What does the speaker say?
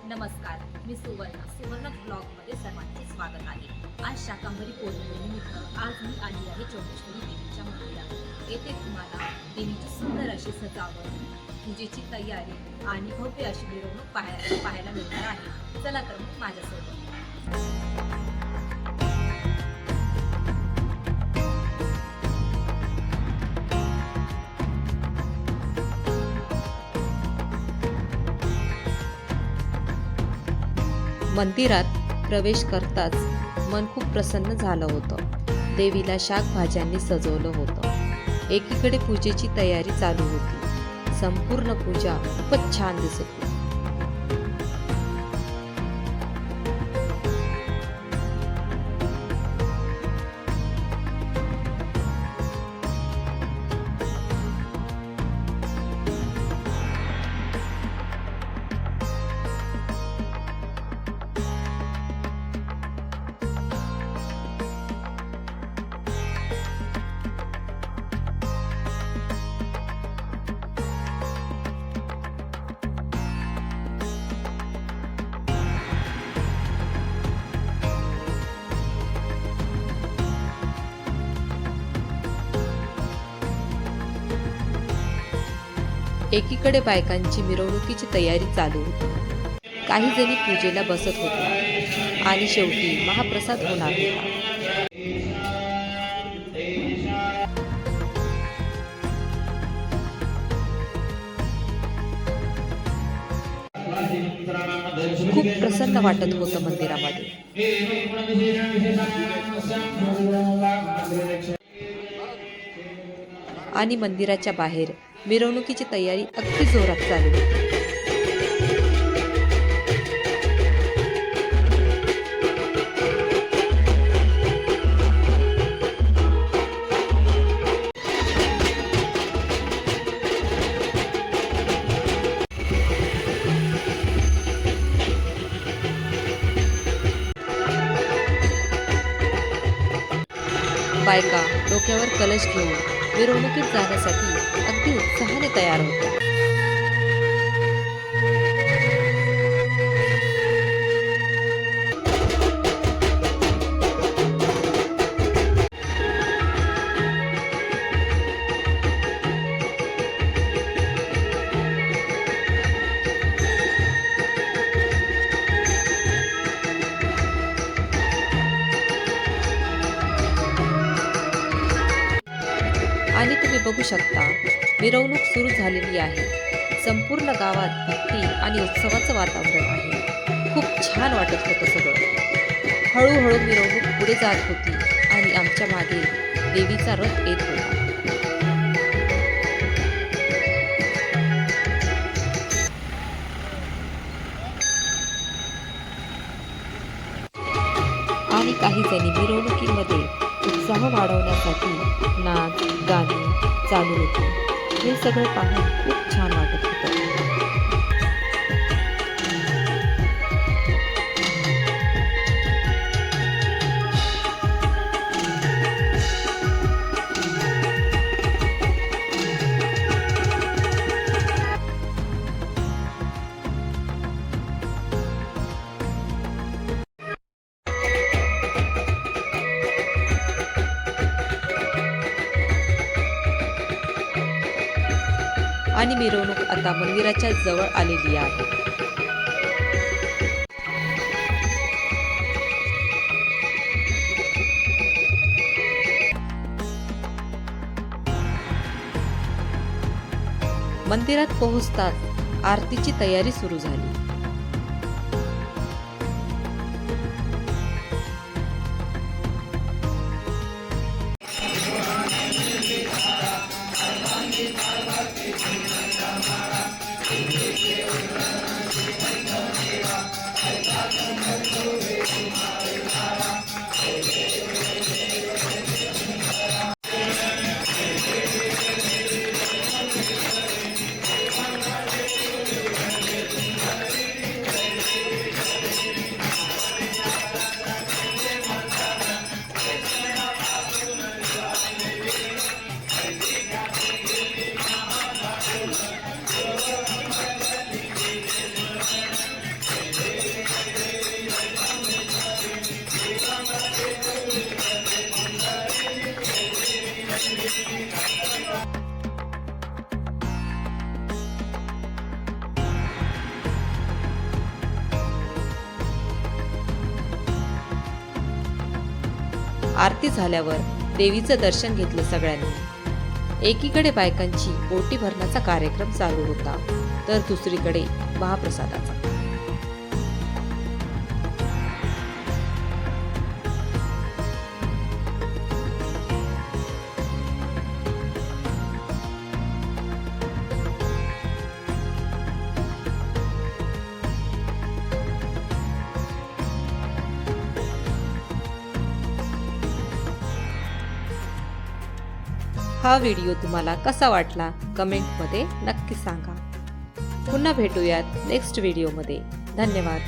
नमस्कार, मी सुवर्ण ब्लॉगमध्ये सर्वांचे स्वागत आहे। आज शाकंभरी पौर्णिमेनिमित्त आज मी आली आहे चौंडेश्वरी देवीच्या मंदिरात। येथे तुम्हाला देवीची सुंदर अशी सजावट, पूजेची तयारी आणि भव्य अशी मिरवणूक पाहायला मिळणार आहे। चला तर मग माझ्यासोबत। मंदिरात प्रवेश करताच मन खूप प्रसन्न झालं होतं। देवीला शाकभाज्यांनी सजवलं होतं। एकीकडे पूजेची तयारी चालू होती। संपूर्ण पूजा खूपच छान दिसत होती। एकीकडे बायकांची मिरवणुकीची तयारी चालू होती। काही जणी पूजेला बसत होत्या आणि शेवटी महाप्रसाद होणार होता। खूप प्रसन्न वाटत होतं मंदिरामध्ये। आणि मंदिराच्या बाहेर मिरवणुकीची तयारी अगदी जोरात चालू होती। बायका डोक्यावर कलश घेऊन मिरवणुकीत जाण्यासाठी अगदी उत्साहाने तयार होत्या। आणि तुम्ही बघू शकता मिरवणूक सुरू झालेली आहे। संपूर्ण गावात भक्ती आणि उत्सवाचं वातावरण आहे। खूप छान वाटत होतं सगळं। हळूहळू मिरवणूक पुढे जात होती आणि आमच्या मागे देवीचा रथ येत होता। आणि काही जणी मिरवणुकीमध्ये उत्साह वाढवण्यासाठी नाच गाणी चालू होती। हे सगळं पाहून खूप छान वाटत होतं। आणि मिरवणूक आता मंदिराच्या जवळ आलेली आहे। मंदिरात पोहोचताच आरतीची तयारी सुरू झाली। आरती झाल्यावर देवीचं दर्शन घेतलं सगळ्यांनी. एकीकडे बायकांची ओटी भरण्याचा कार्यक्रम चालू होता तर दुसरीकडे महाप्रसादाचा. हा व्हिडिओ तुम्हाला कसा वाटला कमेंटमध्ये नक्की सांगा. पुन्हा भेटूयात नेक्स्ट व्हिडिओमध्ये. धन्यवाद.